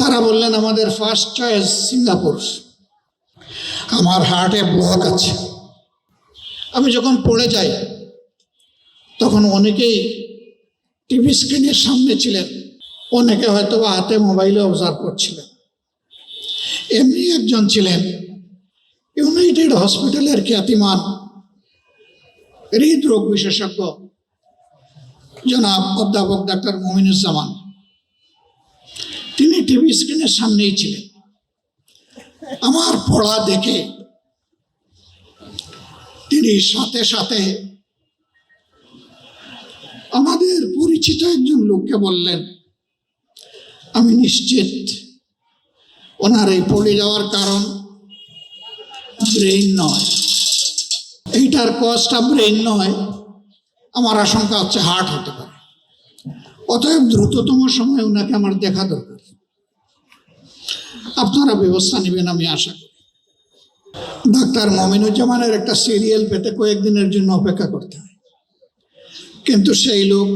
তারা বললেন আমাদের ফার্স্ট চয়েস সিঙ্গাপুর। আমার হার্টে ব্লক আছে। আমি যখন পড়ে যাই তখন অনেকেই টিভি স্ক্রিনের সামনে ছিলেন, অনেকে হয়তো বা হাতে মোবাইলে অবজার্ভ করছিলেন। এমনি একজন ছিলেন ইউনাইটেড হসপিটালের খ্যাতিমান হৃদরোগ বিশেষজ্ঞ জনাব অধ্যাপক ডাক্তার মমিনুজ্জামান। তিনি টিভি স্ক্রিনের সামনেই ছিলেন। আমার পড়া দেখে তিনি সাথে সাথে আমাদের পরিচিত একজন লোককে বললেন, আমি নিশ্চিত ওনার এই পড়ে যাওয়ার কারণ ব্রেইন নয়, এইটার কজটা ব্রেইন নয়, আমার আশঙ্কা হচ্ছে হার্ট হতে পারে। অতএব দ্রুততম সময় ওনাকে আমার দেখা দরকার। আপনারা ব্যবস্থা নেবেন আমি আশা করি। ডাক্তার মমিনুজ্জামানের একটা সিরিয়াল পেতে কয়েকদিনের জন্য অপেক্ষা করতে হয়, কিন্তু সেই লোক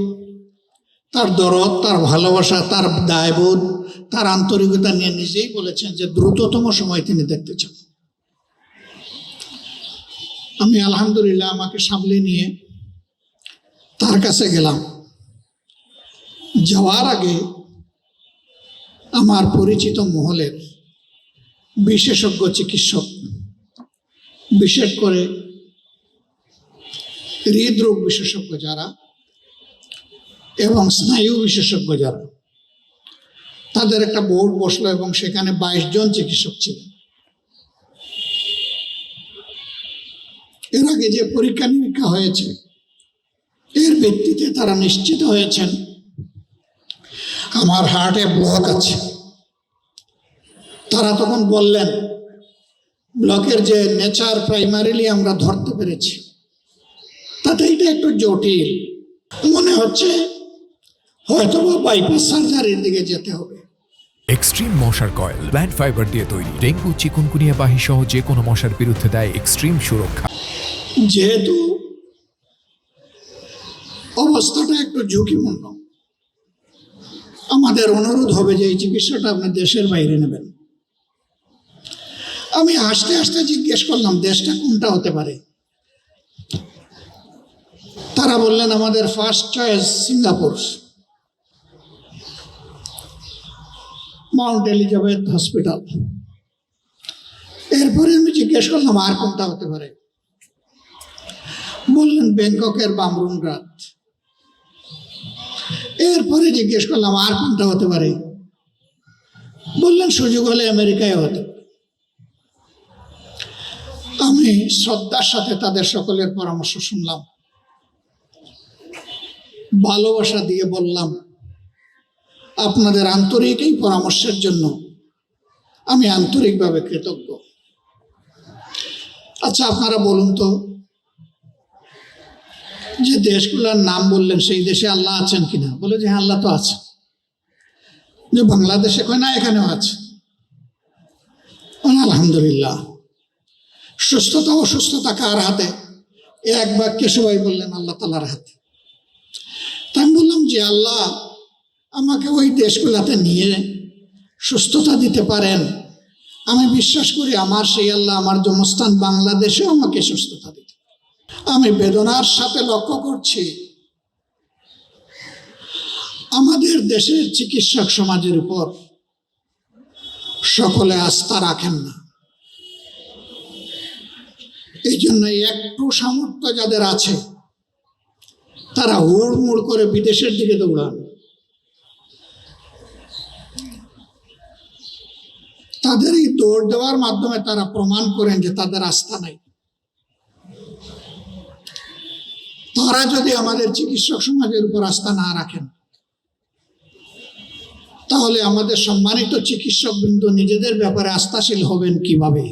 তার দরদ, তার ভালোবাসা, তার দায়বোধ, তার আন্তরিকতা নিয়ে নিজেই বলেছেন যে দ্রুততম সময় তিনি দেখতে চান। আমি আলহামদুলিল্লাহ আমাকে সামলে নিয়ে তার কাছে গেলাম। যাওয়ার আগে আমার পরিচিত মহলের বিশেষজ্ঞ চিকিৎসক, বিশেষ করে হৃদরোগ বিশেষজ্ঞ যারা এবং স্নায়ু বিশেষজ্ঞ যারা, তাদের একটা বোর্ড বসলো এবং সেখানে 22 জন চিকিৎসক ছিলেন। এর আগে যে পরীক্ষা নিরীক্ষা হয়েছে এর ভিত্তিতে তারা নিশ্চিত হয়েছেন আমার হার্টে ব্লক আছে। তারা তখন বললেন ব্লকের যে নেচার প্রাইমারিলি আমরা ধরতে পেরেছি, তাতে এটা একটু জটিল মনে হচ্ছে, হয়তো বা বাইপাস সার্জারির দিকে যেতে হবে। এক্সট্রিম মশার কয়েল প্ল্যান্ট ফাইবার দিয়ে তৈরি, ডেঙ্গু, চিকুনগুনিয়া বাহি সহ যে কোনো মশার বিরুদ্ধে দেয় এক্সট্রিম সুরক্ষা। যেহেতু অবস্থাটা একটু ঝুঁকিপূর্ণ, আমাদের অনুরোধ হবে যে এই চিকিৎসাটা আপনি দেশের বাইরে নেবেন। আমি হাসতে হাসতে জিজ্ঞেস করলাম দেশটা কোনটা হতে পারে। তারা বললেন আমাদের first choice Singapore, Mount Elizabeth hospital. এরপরে আমি জিজ্ঞেস করলাম আর কোনটা হতে পারে। বললেন ব্যাংককের বামরুনগ্রাদ। এরপরে জিজ্ঞেস করলাম আর কোনটা হতে পারে। বললেন সুযোগ হলে আমেরিকায় হতে পারে। আমি শ্রদ্ধার সাথে তাদের সকলের পরামর্শ শুনলাম, ভালোবাসা দিয়ে বললাম আপনাদের আন্তরিক এই পরামর্শের জন্য আমি আন্তরিকভাবে কৃতজ্ঞ। আচ্ছা আপনারা বলুন তো, যে দেশগুলোর নাম বললেন সেই দেশে আল্লাহ আছেন কিনা? বলে যে হ্যাঁ আল্লাহ তো আছে। যে বাংলাদেশে কয় না এখানেও আছে। আলহামদুলিল্লাহ। সুস্থতা অসুস্থতা কার হাতে? এক বাক্যে সবাই বললেন আল্লাহ তাআলার হাতে। তাই আমি বললাম যে আল্লাহ আমাকে ওই দেশগুলোতে নিয়ে সুস্থতা দিতে পারেন, আমি বিশ্বাস করি আমার সেই আল্লাহ আমার জন্মস্থান বাংলাদেশেও আমাকে সুস্থতা দিতে। আমি বেদনার সাথে লক্ষ্য করছি আমাদের দেশের চিকিৎসক সমাজের উপর সকলে আস্থা রাখেন না। এই জন্য একটু সামর্থ্য যাদের আছে তারা হুড়মুড় করে বিদেশের দিকে দৌড়ান। তাদের এই দৌড় দেওয়ার মাধ্যমে তারা প্রমাণ করেন যে তাদের আস্থা নাই। তারা যদি আমাদের চিকিৎসক সমাজের উপর আস্থা না রাখেন তাহলে আমাদের সম্মানিত চিকিৎসকবৃন্দ নিজেদের ব্যাপারে আস্থাশীল হবেন কিভাবে?